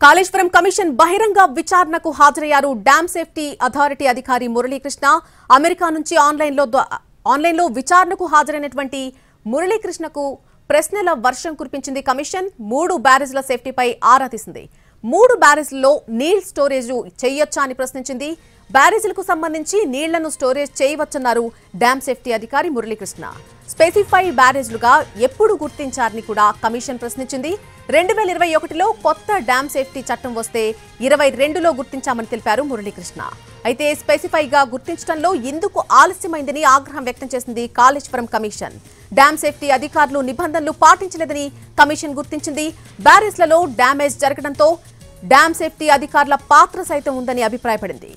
Kaleshwaram commission బహిరంగ విచారణకు హాజరయ్యారు డ్యామ్ సేఫ్టీ అథారిటీ అధికారి మురళీకృష్ణ. అమెరికా నుంచి ఆన్లైన్లో విచారణకు హాజరైనటువంటి మురళీకృష్ణకు ప్రశ్నల వర్షం కురిపించింది కమిషన్. 3 బ్యారేజ్ల సేఫ్టీపై ఆరా తీసింది. 3 బ్యారేజ్లలో నీళ్ల స్టోరేజ్ చేయొచ్చా అని ప్రశ్నించింది. బ్యారేజ్లకు సంబంధించి నీళ్లను స్టోరేజ్ చేయవచ్చన్నారు డ్యామ్ సేఫ్టీ అధికారి మురళీకృష్ణ. స్పెసిఫైడ్ బ్యారేజ్లుగా ఎప్పుడు గుర్తించారని కూడా కమిషన్ ప్రశ్నించింది. 2021లో కొత్త డ్యామ్ సేఫ్టీ చట్టం వస్తే 22లో గుర్తించామని తెలిపారు మురళీకృష్ణ. అయితే స్పెసిఫైగా గుర్తించడంలో ఎందుకు ఆలస్యమైందని ఆగ్రహం వ్యక్తం చేసింది కాళేశ్వరం కమిషన్. డ్యామ్ సేఫ్టీ అధికారులు నిబంధనలు పాటించలేదని కమిషన్ గుర్తించింది. బ్యారేజ్లలో డ్యామేజ్ జరగడంతో డ్యామ్ సేఫ్టీ అధికారుల పాత్ర సైతం ఉందని అభిప్రాయపడింది.